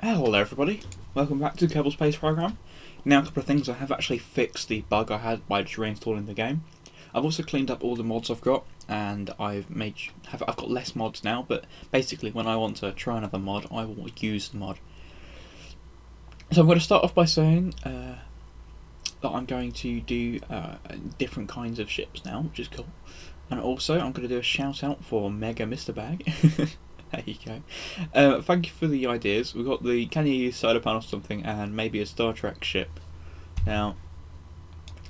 Hello everybody, welcome back to Kerbal Space Program. Now a couple of things: I have actually fixed the bug I had by just reinstalling the game. I've also cleaned up all the mods I've got, and I've got less mods now, but basically when I want to try another mod, I will use the mod. So I'm going to start off by saying that I'm going to do different kinds of ships now, which is cool. And also I'm going to do a shout out for Mega Mr. Bag. There you go. Thank you for the ideas. We've got the can you use solar panels or something, and maybe a Star Trek ship. Now,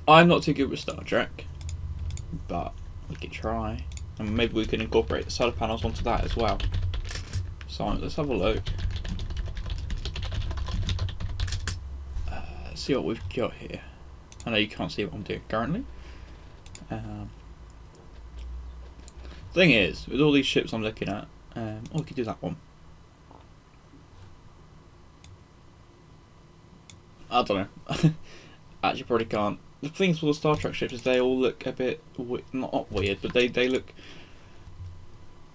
I'm not too good with Star Trek, but we could try, and maybe we can incorporate the solar panels onto that as well. So let's have a look. See what we've got here. I know you can't see what I'm doing currently. Thing is, with all these ships I'm looking at, oh, we could do that one. I don't know. Actually, probably can't. The things with the Star Trek ships is they all look a bit not weird, but they look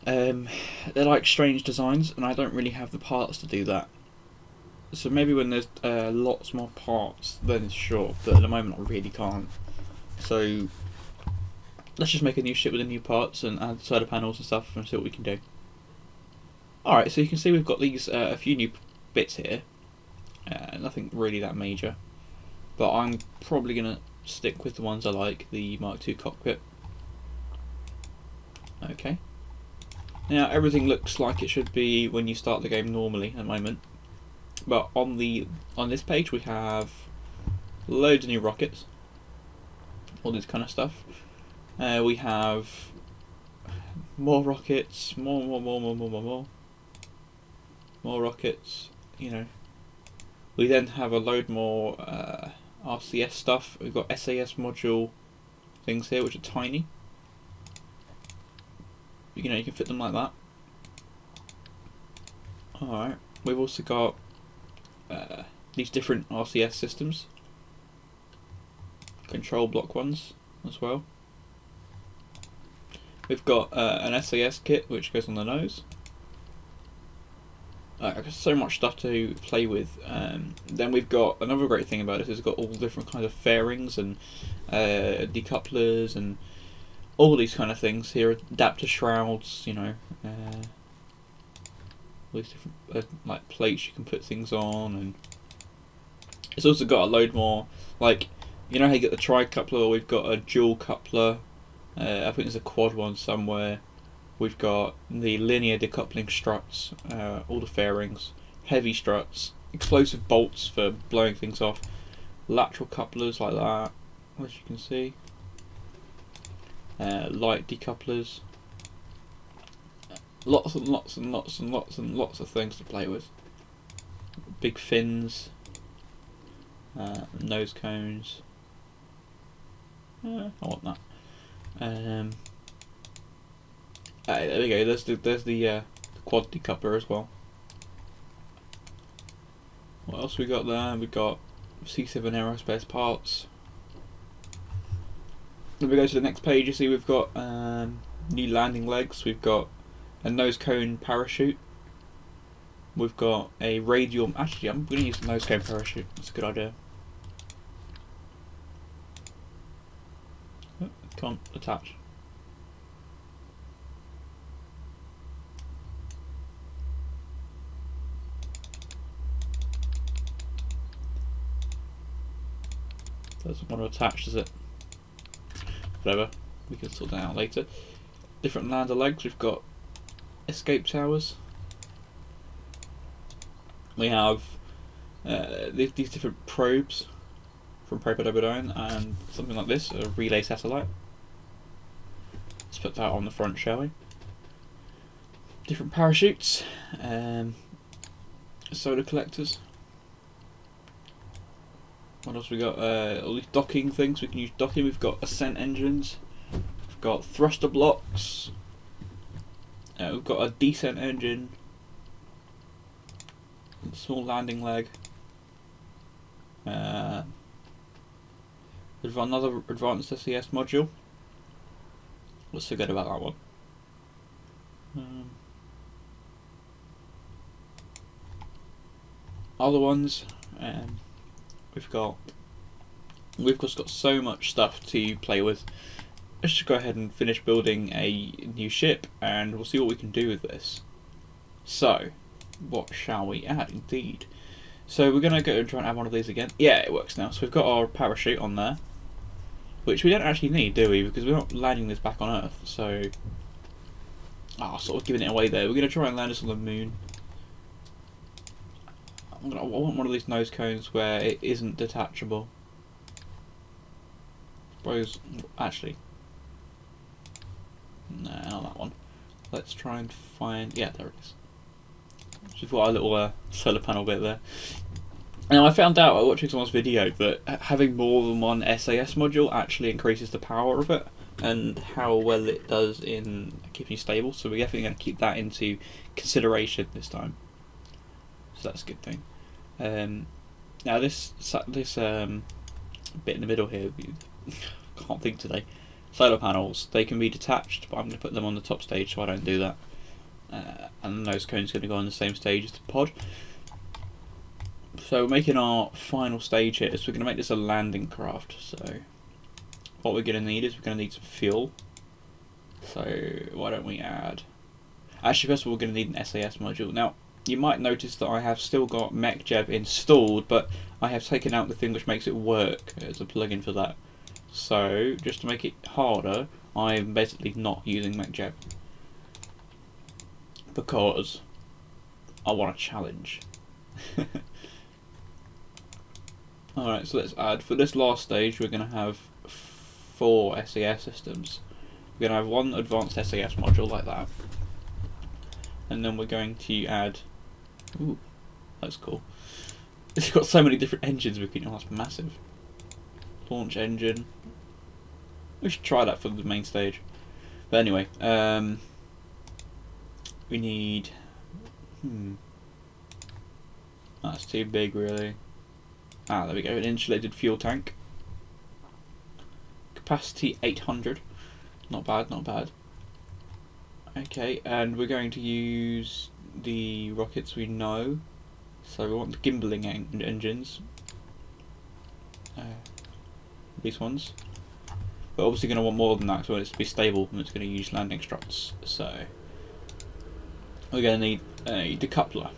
they're like strange designs, and I don't really have the parts to do that. So maybe when there's lots more parts, then sure. But at the moment, I really can't. So let's just make a new ship with the new parts and add solar panels and stuff, and see what we can do. Alright, so you can see we've got these a few new bits here. Nothing really that major, but I'm probably going to stick with the ones I like, the Mark II cockpit. Okay. Now everything looks like it should be when you start the game normally at the moment, but on this page we have loads of new rockets, all this kind of stuff. We have more rockets, more rockets, you know. We then have a load more RCS stuff. We've got SAS module things here, which are tiny. You know, you can fit them like that. Alright, we've also got these different RCS systems. Control block ones as well. We've got an SAS kit, which goes on the nose. There's so much stuff to play with. Then we've got another great thing about this is it's got all different kinds of fairings and decouplers and all these kind of things here. Adapter shrouds, you know, all these different like plates you can put things on, and it's also got a load more. Like, you know how you get the tri-coupler? We've got a dual coupler. I think there's a quad one somewhere. We've got the linear decoupling struts, all the fairings, heavy struts, explosive bolts for blowing things off, lateral couplers like that, as you can see, light decouplers, lots and lots and lots and lots and lots of things to play with. Big fins, nose cones. I want that. There we go. There's the quad decoupler as well. What else we got there? We got C7 aerospace parts. Then we go to the next page. You see we've got new landing legs. We've got a nose cone parachute. We've got a radial. Actually, I'm going to use the nose cone parachute. That's a good idea. Oh, can't attach. Doesn't want to attach, does it? Whatever, we can sort that out later. Different lander legs. We've got escape towers. We have these different probes from Propedobodyne, and something like this, a relay satellite. Let's put that on the front, shall we? Different parachutes, solar collectors. What else we got? All these docking things. We can use docking. We've got ascent engines. We've got thruster blocks. We've got a descent engine. Small landing leg. Another advanced SAS module. Let's forget about that one. other ones. We've just got so much stuff to play with. Let's just go ahead and finish building a new ship, and we'll see what we can do with this. So, what shall we add? Indeed. So we're going to go and try and add one of these again. Yeah, it works now. So we've got our parachute on there, which we don't actually need, do we? Because we're not landing this back on Earth. So, sort of giving it away there. We're going to try and land this on the moon. I want one of these nose cones where it isn't detachable. Suppose, actually, no, not that one. Let's try and find, yeah, there it is. So we've got our little solar panel bit there. Now I found out while watching someone's video that having more than one SAS module actually increases the power of it and how well it does in keeping you stable, so we're definitely going to keep that into consideration this time. So that's a good thing. Now this bit in the middle here, can't think today. Solar panels, they can be detached, but I'm going to put them on the top stage so I don't do that. And the nose cone's going to go on the same stage as the pod. So we're making our final stage here, so we're going to make this a landing craft. So what we're going to need is we're going to need some fuel. So why don't we add... Actually, first of all, we're going to need an SAS module. Now, you might notice that I have still got MechJeb installed, but I have taken out the thing which makes it work as a plugin for that. So, just to make it harder, I'm basically not using MechJeb. Because I want a challenge. Alright, so let's add, for this last stage we're going to have 4 SAS systems. We're going to have one advanced SAS module like that. And then we're going to add, ooh, that's cool. It's got so many different engines we can, oh, that's massive. Launch engine. We should try that for the main stage. But anyway, we need, that's too big really. There we go, an insulated fuel tank. Capacity 800. Not bad, not bad. Okay, and we're going to use the rockets we know. So we want the gimbaling engines. These ones. But obviously going to want more than that, so it's to be stable and it's going to use landing struts. So we're going to need a decoupler.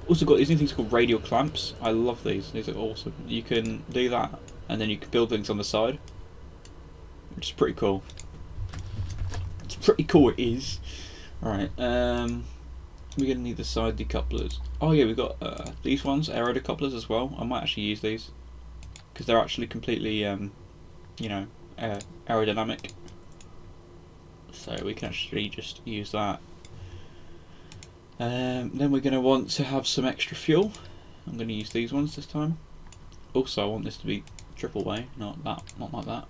Also got these new things called radial clamps. I love these. These are awesome. You can do that, and then you can build things on the side, which is pretty cool. It's pretty cool. It is. Alright. We're gonna need the side decouplers. Oh yeah, we've got these ones, aero decouplers as well. I might actually use these because they're actually completely, you know, aerodynamic. So we can actually just use that. Then we're going to want to have some extra fuel. I'm going to use these ones this time. Also, I want this to be triple way, not like that.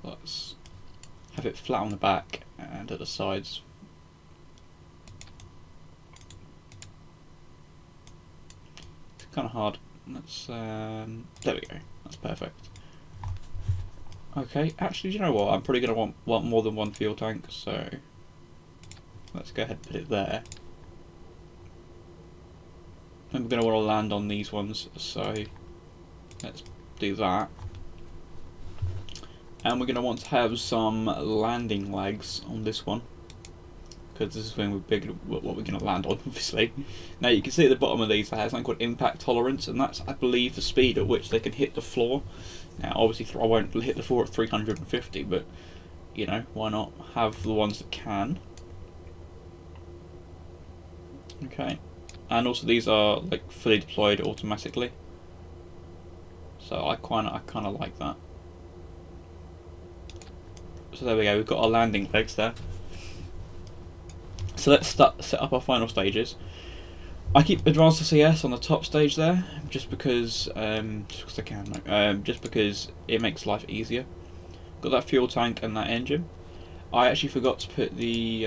Let's have it flat on the back and at the sides. It's kind of hard. Let's there we go. That's perfect. Okay, actually, do you know what? I'm probably going to want more than one fuel tank, so let's go ahead and put it there. And we're going to want to land on these ones, so let's do that. And we're going to want to have some landing legs on this one, because this is when what we're going to land on, obviously. Now you can see at the bottom of these it has something called impact tolerance, and that's, I believe, the speed at which they can hit the floor. Now obviously I won't hit the floor at 350, but you know, why not have the ones that can. Okay, and also these are like fully deployed automatically, so I kind of like that. So there we go, we've got our landing legs there. So let's set up our final stages. I keep advanced SAS on the top stage there, just because I can, just because it makes life easier. Got that fuel tank and that engine. I actually forgot to put the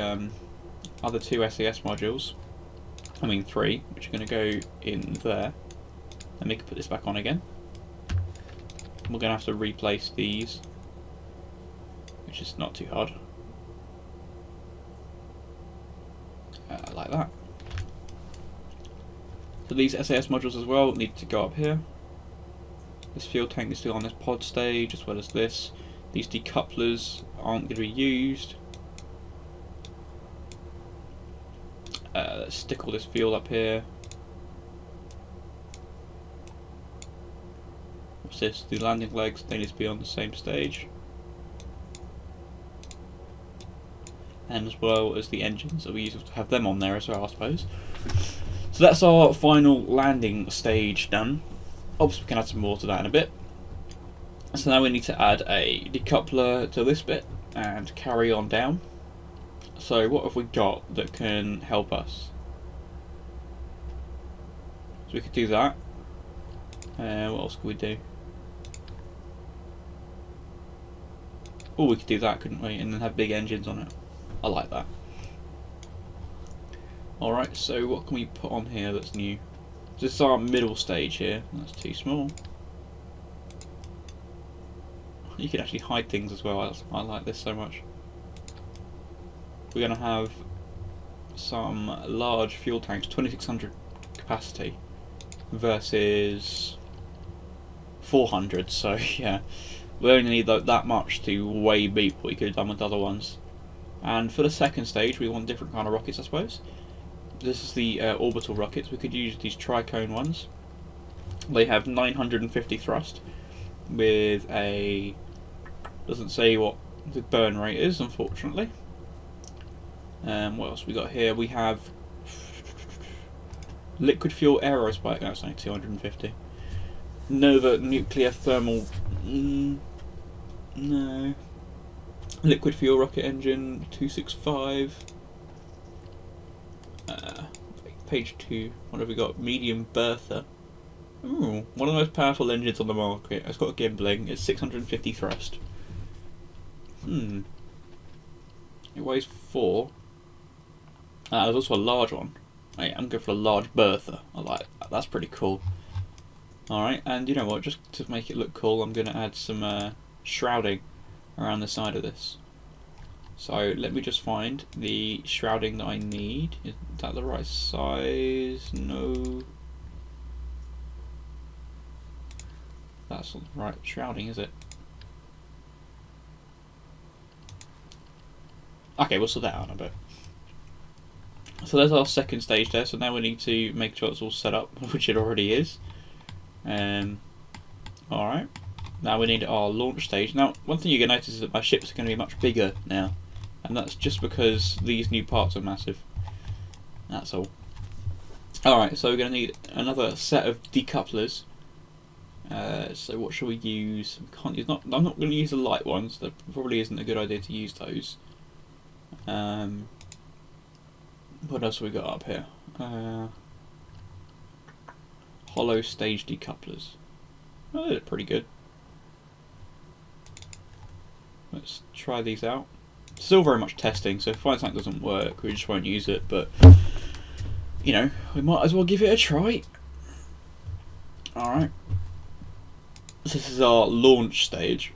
other 2 SAS modules. I mean 3, which are going to go in there. And we can put this back on again. We're going to have to replace these, which is not too hard. Like that. So these SAS modules as well need to go up here. This fuel tank is still on this pod stage, as well as this. These decouplers aren't going to be used. Let's stick all this fuel up here. What's this? The landing legs, they need to be on the same stage. And as well as the engines, it'll be useful to have them on there as well, I suppose. So that's our final landing stage done. Obviously we can add some more to that in a bit. So now we need to add a decoupler to this bit and carry on down. So what have we got that can help us? So we could do that. What else could we do? Oh, we could do that, couldn't we? And then have big engines on it. I like that. Alright, so what can we put on here that's new? This is our middle stage here. That's too small. You can actually hide things as well. I like this so much. We're going to have some large fuel tanks, 2600 capacity versus 400. So yeah, we only need that much to way beat what we could have done with other ones. And for the second stage, we want different kind of rockets, I suppose. This is the orbital rockets. We could use these tricone ones. They have 950 thrust with a... doesn't say what the burn rate is, unfortunately. What else we got here? We have liquid fuel aerospike. That's only 250. Nova nuclear thermal. No. Liquid fuel rocket engine 265. Page 2. What have we got? Medium bertha. Ooh, one of the most powerful engines on the market. It's got gimbling. It's 650 thrust. It weighs 4. There's also a large one. Right, I'm going for a large bertha. I like that. That's pretty cool. Alright, and you know what? Just to make it look cool, I'm going to add some shrouding around the side of this. So let me just find the shrouding that I need. Is that the right size? No. That's not the right shrouding, is it? Okay, we'll sort that out in a bit. So there's our second stage there, so now we need to make sure it's all set up, which it already is. Alright, now we need our launch stage. Now, one thing you're going to notice is that my ships are going to be much bigger now, and that's just because these new parts are massive. That's all. Alright, so we're going to need another set of decouplers. So what should we use? I'm not going to use the light ones, that probably isn't a good idea to use those. What else have we got up here? Hollow stage decouplers. Oh, they look pretty good. Let's try these out. Still very much testing, so if something doesn't work, we just won't use it, but you know, we might as well give it a try. Alright. This is our launch stage.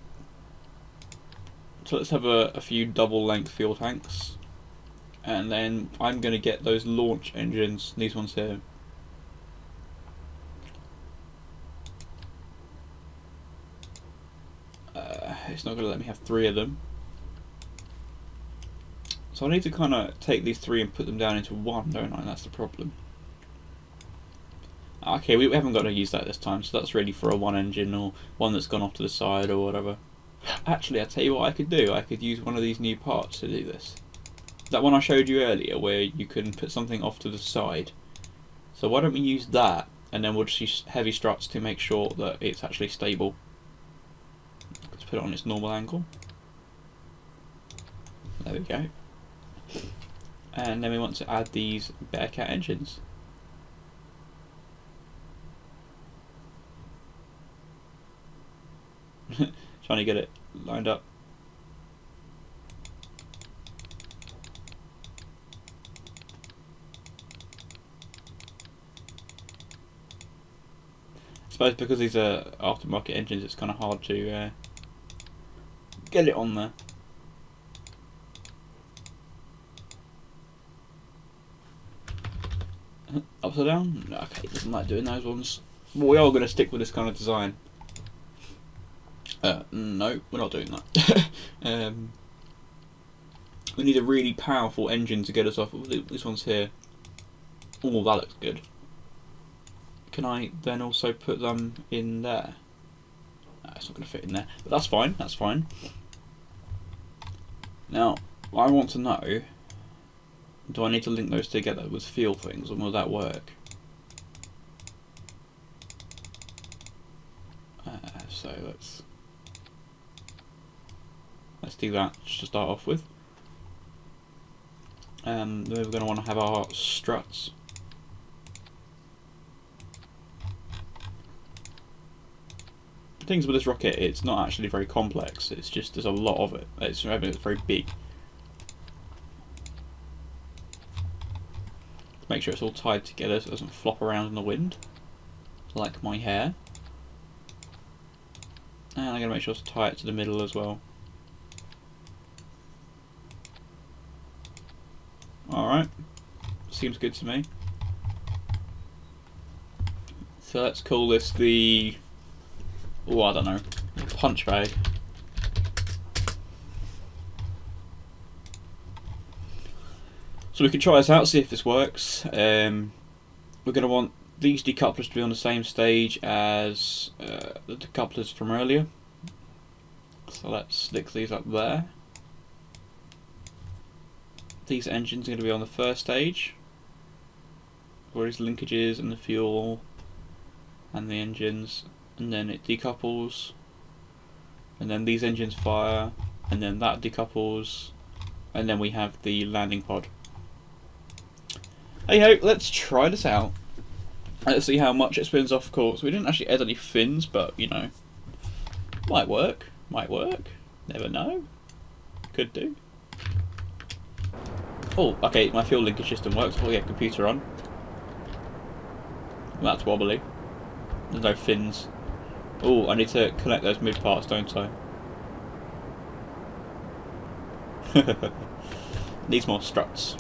So let's have a few double length fuel tanks. And then I'm going to get those launch engines, these ones here. It's not going to let me have 3 of them. So I need to kind of take these 3 and put them down into 1, don't I? That's the problem. Okay, we haven't got to use that this time, so that's really for a 1 engine or one that's gone off to the side or whatever. Actually, I'll tell you what I could do. I could use one of these new parts to do this. That one I showed you earlier where you can put something off to the side. So why don't we use that, and then we'll just use heavy struts to make sure that it's actually stable. Let's put it on its normal angle. There we go. And then we want to add these Bearcat engines. Trying to get it lined up. I suppose because these are aftermarket engines, it's kind of hard to get it on there. Upside down? Okay, it doesn't like doing those ones. But we are going to stick with this kind of design. No, we're not doing that. We need a really powerful engine to get us off. This one's here. Oh, that looks good. Can I then also put them in there? No, it's not going to fit in there, but that's fine. That's fine. Now, I want to know: do I need to link those together with fuel things, or will that work? So let's do that just to start off with. Then we're going to want to have our struts. The things with this rocket, it's not actually very complex. It's just there's a lot of it. It's very big. Make sure it's all tied together so it doesn't flop around in the wind, like my hair. And I'm going to make sure to tie it to the middle as well. Alright, seems good to me. So let's call this the, oh, I don't know, punch bag. So we can try this out, see if this works. We're going to want these decouplers to be on the same stage as the decouplers from earlier. So let's stick these up there. These engines are going to be on the first stage, where these linkages and the fuel and the engines, and then it decouples, and then these engines fire, and then that decouples, and then we have the landing pod. Hey ho, let's try this out. Let's see how much it spins off course. We didn't actually add any fins, but you know, might work, never know, could do. Oh, okay, my fuel linkage system works. Oh yeah, computer on. That's wobbly. There's no fins. Oh, I need to connect those mid parts, don't I? Needs more struts.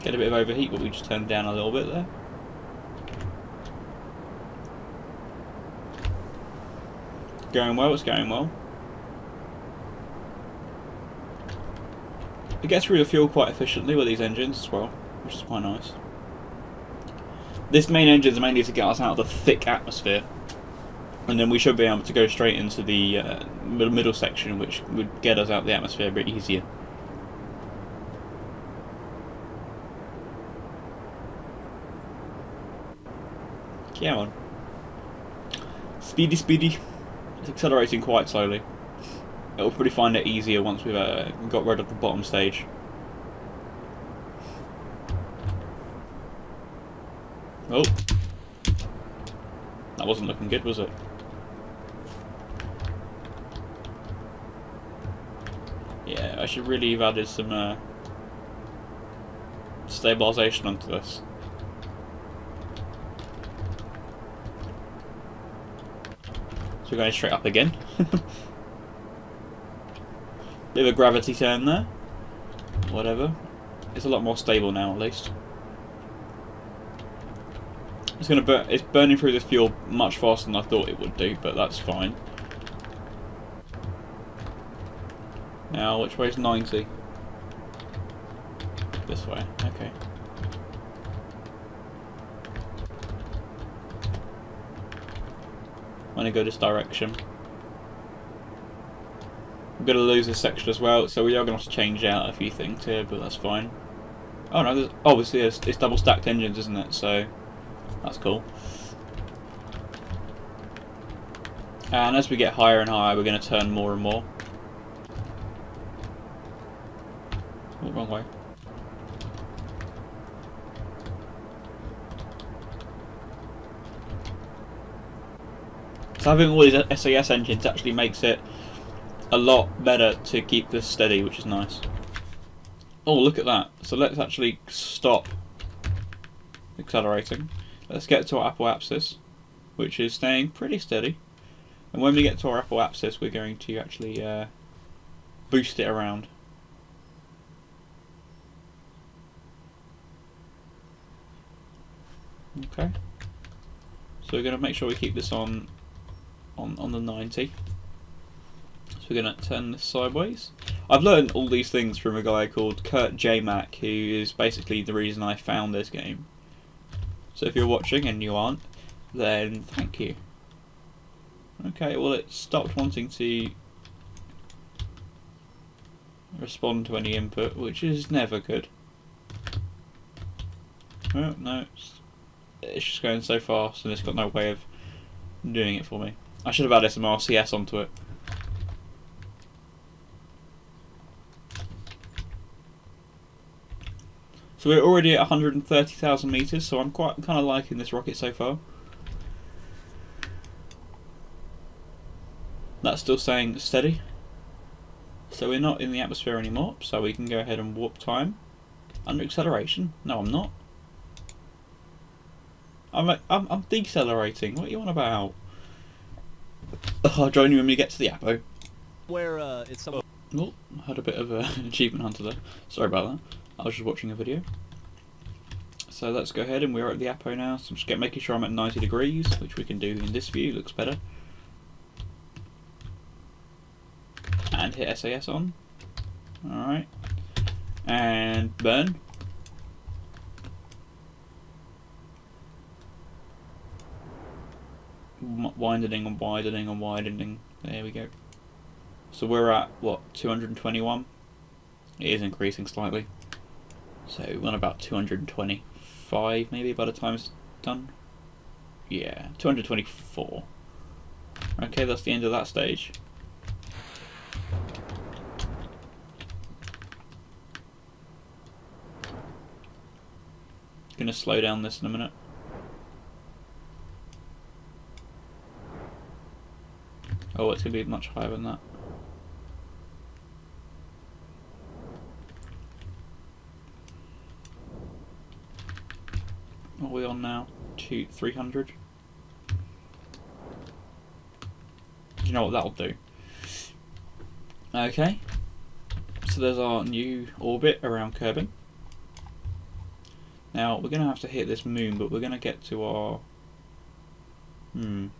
Get a bit of overheat, but we just turned down a little bit there. Going well, it's going well. It gets through the fuel quite efficiently with these engines as well, which is quite nice. This main engine is mainly to get us out of the thick atmosphere, and then we should be able to go straight into the middle section, which would get us out of the atmosphere a bit easier. Come on. Speedy, speedy. It's accelerating quite slowly. It'll probably find it easier once we've got rid of the bottom stage. Oh. That wasn't looking good, was it? Yeah, I should really have added some stabilisation onto this. So we're going straight up again. Bit of a gravity turn there. Whatever. It's a lot more stable now, at least. It's burning through the fuel much faster than I thought it would do, but that's fine. Now, which way is 90? This way. Okay. I'm gonna go this direction. I'm going to lose this section as well, so we are going to have to change out a few things here, but that's fine. Oh no, obviously it's double stacked engines, isn't it? So that's cool. And as we get higher and higher, we're going to turn more and more. Oh, wrong way. So having all these SAS engines actually makes it a lot better to keep this steady, which is nice. Oh, look at that. So let's actually stop accelerating. Let's get to our apoapsis, which is staying pretty steady. And when we get to our apoapsis, we're going to actually boost it around. Okay. So we're going to make sure we keep this on the 90. So we're going to turn this sideways. I've learned all these things from a guy called Kurt J. Mack, who is basically the reason I found this game. So if you're watching and you aren't, then thank you. Okay, well it stopped wanting to respond to any input, which is never good. Oh, no, it's just going so fast and it's got no way of doing it for me. I should have added some RCS onto it. So we're already at 130,000 meters, so I'm kind of liking this rocket so far. That's still staying steady. So we're not in the atmosphere anymore, so we can go ahead and warp time. Under acceleration? No, I'm not. I'm decelerating. What are you on about? I'll join you when we get to the Apo. Where it's some. Oh, I had a bit of an achievement hunter there. Sorry about that. I was just watching a video. So let's go ahead, and we're at the Apo now. So I'm just making sure I'm at 90 degrees, which we can do in this view. Looks better. And hit SAS on. All right. And burn. Widening and widening and widening. There we go. So we're at what, 221? It is increasing slightly. So we're on about 225 maybe by the time it's done. Yeah, 224. Okay, that's the end of that stage. Gonna slow down this in a minute. Oh, it's gonna be much higher than that. What are we on now? 300. You know what that'll do? Okay. So there's our new orbit around Kerbal. Now we're gonna have to hit this moon, but we're gonna get to our. We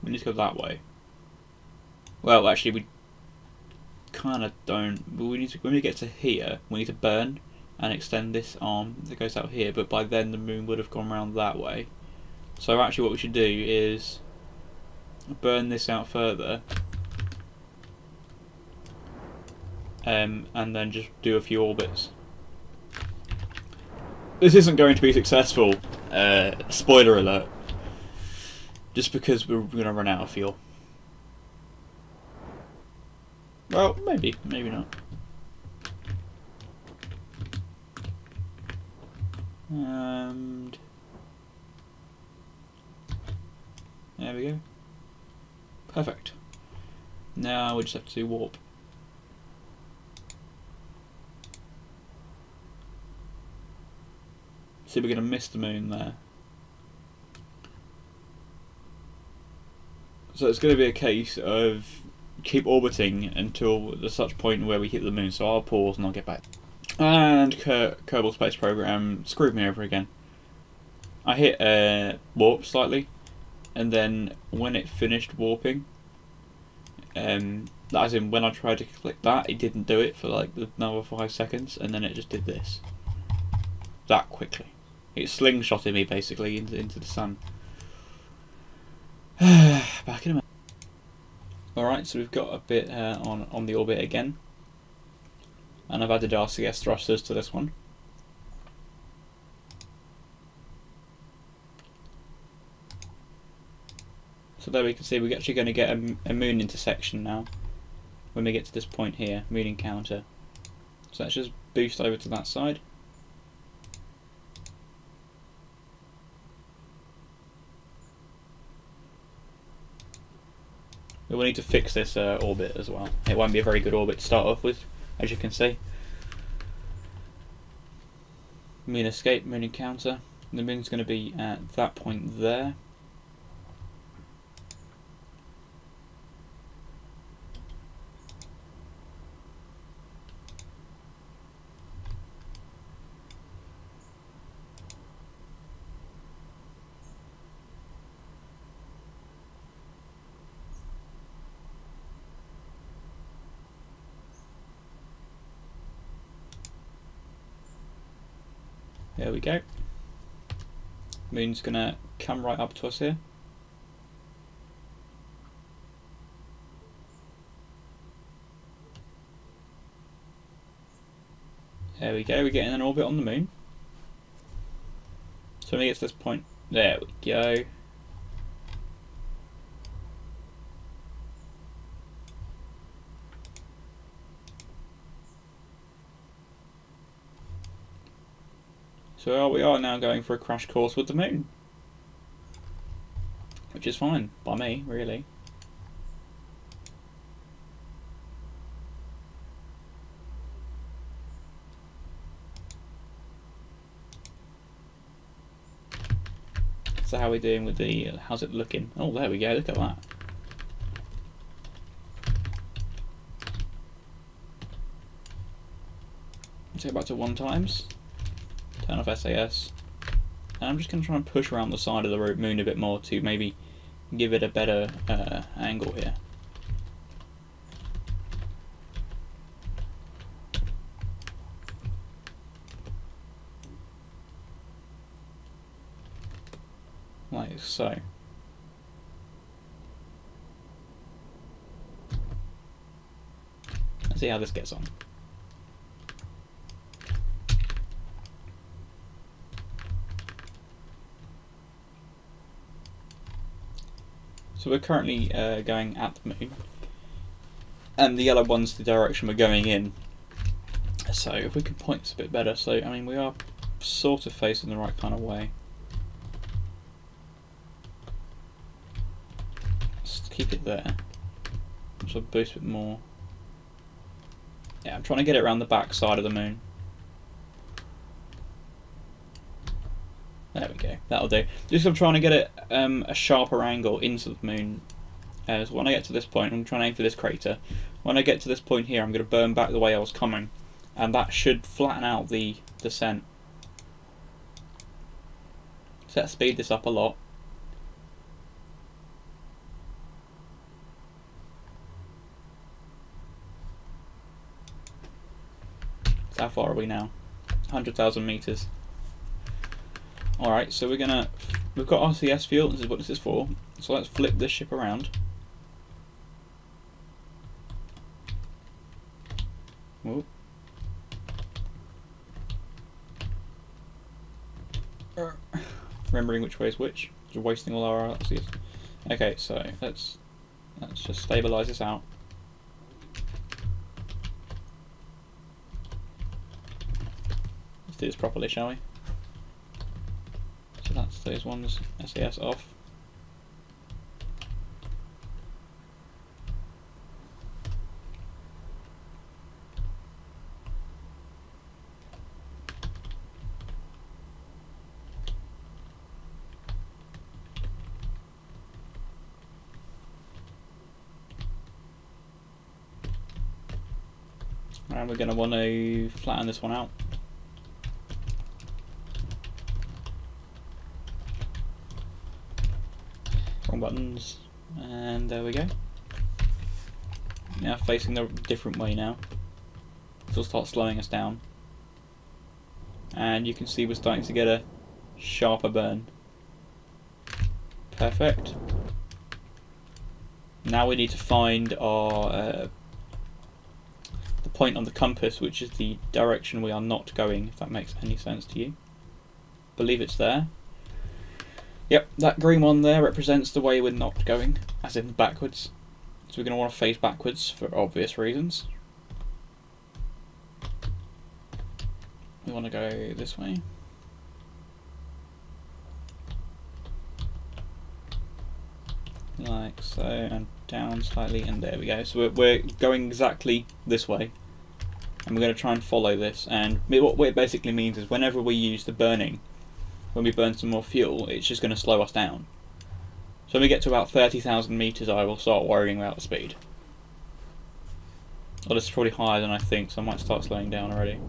need to go that way. Well, actually, we kind of don't. But we need to. When we get to here, we need to burn and extend this arm that goes out here. But by then, the moon would have gone around that way. So actually, what we should do is burn this out further, and then just do a few orbits. This isn't going to be successful. Spoiler alert. Just because we're going to run out of fuel. Well, maybe not. And there we go. Perfect. Now we just have to do warp. See, we're going to miss the moon there. So it's going to be a case of keep orbiting until there's such point where we hit the moon. So I'll pause and I'll get back. And Kerbal Space Program screwed me over again. I hit warp slightly, and then when it finished warping, as in when I tried to click that, it didn't do it for like another 5 seconds, and then it just did this. That quickly. It slingshotted me basically into the sun. Back in a minute. Alright, so we've got a bit on the orbit again. And I've added RCS thrusters to this one. So there we can see we're actually going to get a moon intersection now. When we get to this point here, moon encounter. So let's just boost over to that side. We will need to fix this orbit as well. It won't be a very good orbit to start off with, as you can see. Moon escape, moon encounter. The moon's going to be at that point there. There we go. Moon's gonna come right up to us here. There we go, we're getting an orbit on the moon. So when we get to this point, there we go. So we are now going for a crash course with the moon. Which is fine, by me, really. So how are we doing with the, how's it looking? Oh, there we go, look at that. Let's go back to 1 times. Turn off SAS. And I'm just going to try and push around the side of the moon a bit more to maybe give it a better angle here. Like so. Let's see how this gets on. So we're currently going at the moon, and the yellow one's the direction we're going in. So if we could point this a bit better, so I mean we are sort of facing the right kind of way. Let's keep it there. So boost it more. Yeah, I'm trying to get it around the back side of the moon. There we go, that'll do. Just I'm trying to get it a sharper angle into the moon. So when I get to this point, I'm trying to aim for this crater. When I get to this point here, I'm going to burn back the way I was coming, and that should flatten out the descent. So let's speed this up a lot. So how far are we now? 100,000 meters. Alright, so we've got RCS fuel, this is what this is for, so let's flip this ship around. Whoa. Remembering which way is which, we're wasting all our RCS. Okay, so let's just stabilise this out. Let's do this properly, shall we? So that's those ones, SAS off. And we're going to want to flatten this one out. Wrong buttons, and there we go. Now facing the different way now. This will start slowing us down. And you can see we're starting to get a sharper burn. Perfect. Now we need to find our the point on the compass, which is the direction we are not going, if that makes any sense to you. Believe it's there. Yep, that green one there represents the way we're not going, as in backwards. So we're going to want to face backwards for obvious reasons. We want to go this way. Like so, and down slightly, and there we go. So we're going exactly this way. And we're going to try and follow this. And what it basically means is whenever we use the burning, when we burn some more fuel, it's just going to slow us down. So when we get to about 30,000 meters, I will start worrying about the speed. Well, this is probably higher than I think, so I might start slowing down already.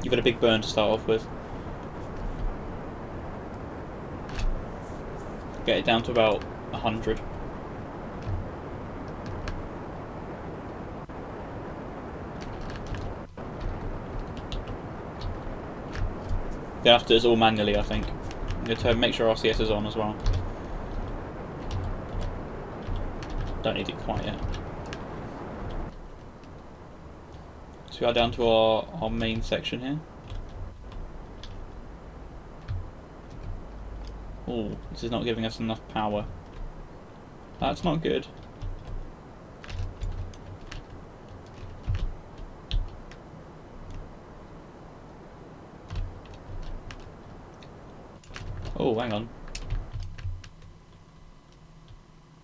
You've got a big burn to start off with. Get it down to about 100. Gonna have to do this all manually, I think. I'm going to make sure RCS is on as well. Don't need it quite yet. So we are down to our main section here. Oh, this is not giving us enough power. That's not good. Oh, hang on.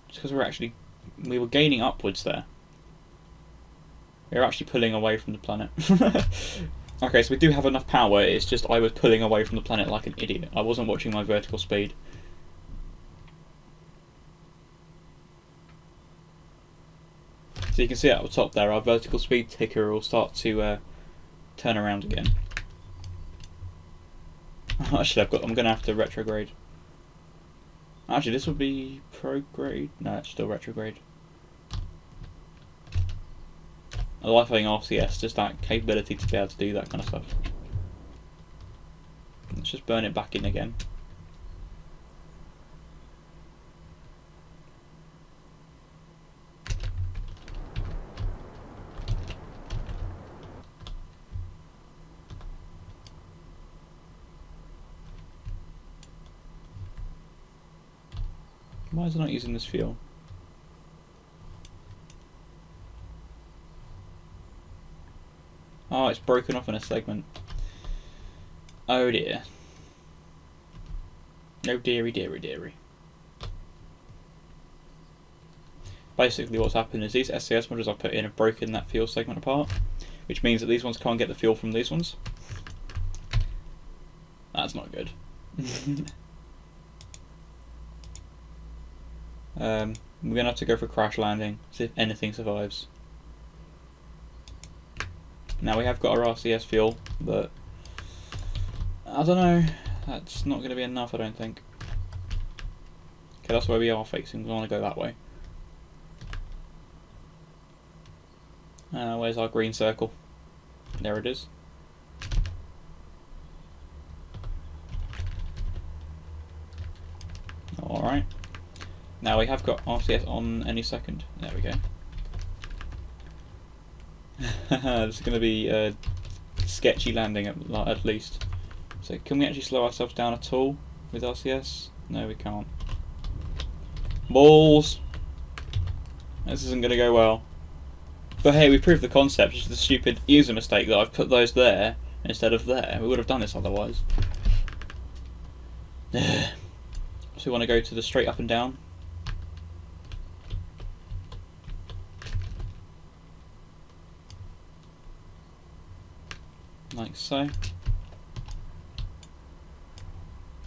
Just because we were gaining upwards there. We were actually pulling away from the planet. Okay, so we do have enough power, it's just I was pulling away from the planet like an idiot. I wasn't watching my vertical speed. So you can see at the top there, our vertical speed ticker will start to turn around again. Actually, I'm going to have to retrograde. Actually, this would be prograde. No, it's still retrograde. I like having RCS, just that capability to be able to do that kind of stuff. Let's just burn it back in again. Why is it not using this fuel? Oh, it's broken off in a segment. Oh dear. No dearie, dearie, dearie. Basically what's happened is these SCS modules I've put in have broken that fuel segment apart, which means that these ones can't get the fuel from these ones. That's not good. We're going to have to go for a crash landing, see if anything survives. Now we have got our RCS fuel, but I don't know, that's not going to be enough I don't think. Okay, that's where we are facing, we want to go that way. Where's our green circle? There it is. Alright. Now we have got RCS on any second. There we go. This is going to be a sketchy landing at least. So can we actually slow ourselves down at all with RCS? No, we can't. Balls! This isn't going to go well. But hey, we proved the concept. It's just a stupid user mistake that I've put those there instead of there. We would have done this otherwise. So we want to go to the straight up and down. Like so.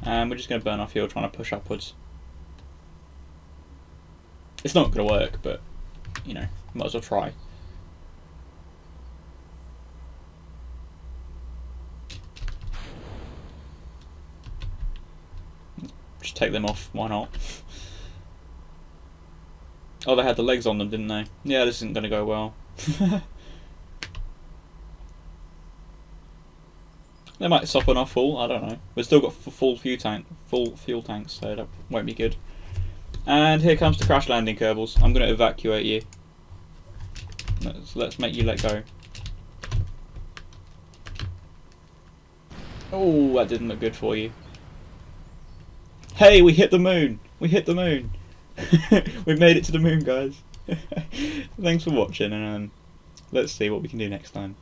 And we're just going to burn our fuel trying to push upwards. It's not going to work, but, you know, might as well try. Just take them off, why not? Oh, they had the legs on them, didn't they? Yeah, this isn't going to go well. They might soften off full, I don't know. We've still got full fuel tanks, so that won't be good. And here comes the crash landing, Kerbals. I'm going to evacuate you. Let's make you let go. Oh, that didn't look good for you. Hey, we hit the moon! We hit the moon! We've made it to the moon, guys. Thanks for watching, and let's see what we can do next time.